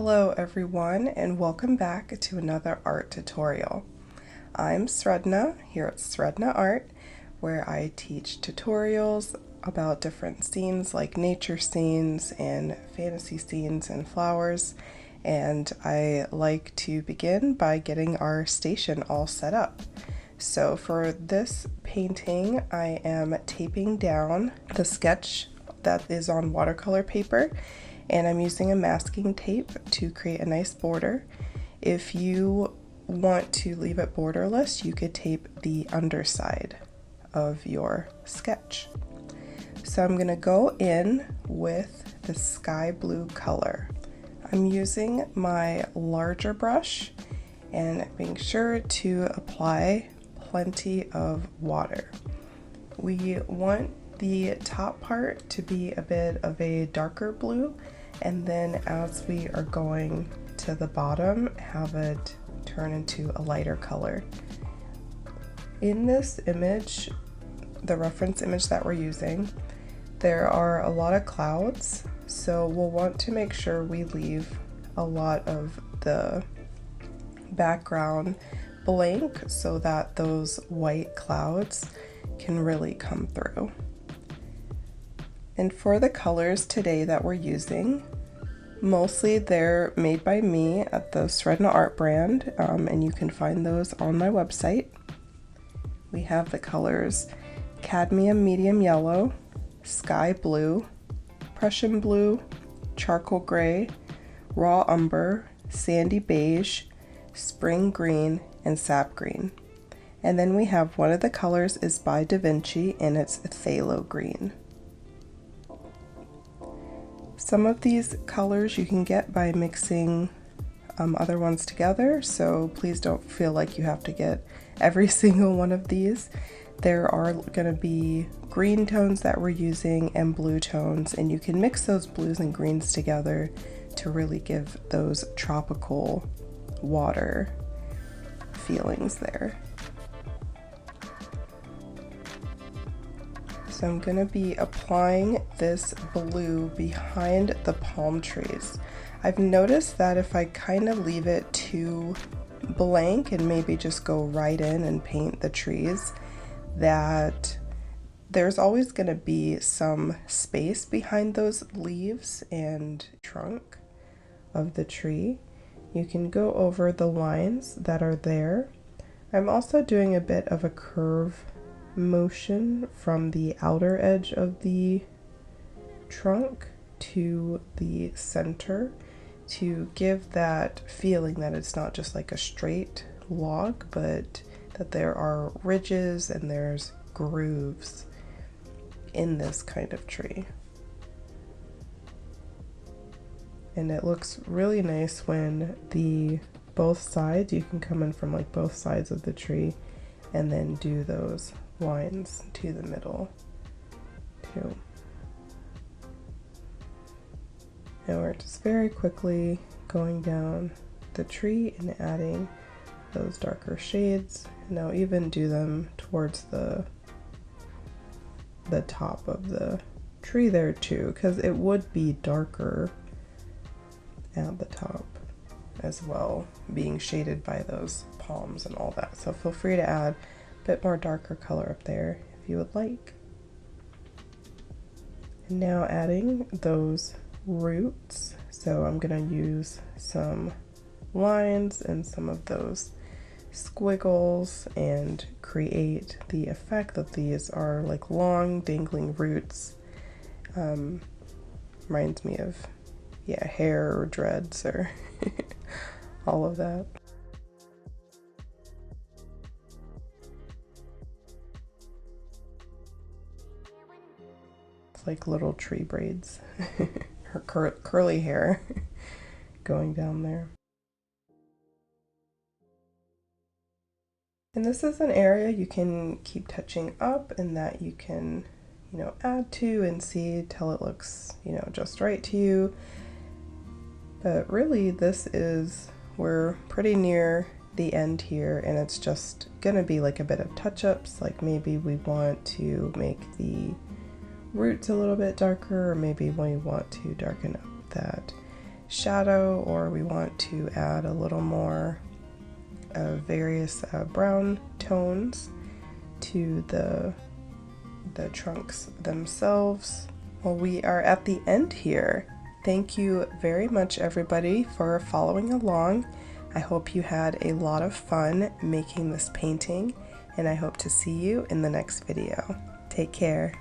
Hello everyone, and welcome back to another art tutorial. I'm Sredna here at Sredna Art, where I teach tutorials about different scenes like nature scenes and fantasy scenes and flowers, and I like to begin by getting our station all set up. So for this painting, I am taping down the sketch that is on watercolor paper, and I'm using a masking tape to create a nice border. If you want to leave it borderless, you could tape the underside of your sketch. So I'm gonna go in with the sky blue color. I'm using my larger brush and being sure to apply plenty of water. We want the top part to be a bit of a darker blue, and then as we are going to the bottom, have it turn into a lighter color. In this image, the reference image that we're using, there are a lot of clouds, so we'll want to make sure we leave a lot of the background blank so that those white clouds can really come through. And for the colors today that we're using, mostly they're made by me at the Sredna Art brand, and you can find those on my website. We have the colors cadmium medium yellow, sky blue, Prussian blue, charcoal gray, raw umber, sandy beige, spring green, and sap green. And then we have one of the colors is by Da Vinci, and it's phthalo green. Some of these colors you can get by mixing other ones together, so please don't feel like you have to get every single one of these. There are going to be green tones that we're using and blue tones, and you can mix those blues and greens together to really give those tropical water feelings there. So I'm going to be applying this blue behind the palm trees. I've noticed that if I kind of leave it too blank and maybe just go right in and paint the trees, that there's always going to be some space behind those leaves and trunk of the tree. You can go over the lines that are there. I'm also doing a bit of a curve motion from the outer edge of the trunk to the center to give that feeling that it's not just like a straight log, but that there are ridges and there's grooves in this kind of tree. And it looks really nice when both sides, you can come in from like both sides of the tree and then do those lines to the middle too. And we're just very quickly going down the tree and adding those darker shades, and I'll even do them towards the top of the tree there too, because it would be darker at the top as well, being shaded by those palms and all that. So feel free to add a bit more darker color up there if you would like. And now adding those roots. So I'm going to use some lines and some of those squiggles and create the effect that these are like long dangling roots. Reminds me of hair or dreads or all of that. It's like little tree braids, her curly hair going down there. And this is an area you can keep touching up and that you can, add to and see till it looks, just right to you. But really we're pretty near the end here, and it's just gonna be like a bit of touch-ups, like maybe we want to make the roots a little bit darker, or maybe we want to darken up that shadow, or we want to add a little more various brown tones to the trunks themselves. Well, we are at the end here. Thank you very much, everybody, for following along. I hope you had a lot of fun making this painting, and I hope to see you in the next video. Take care.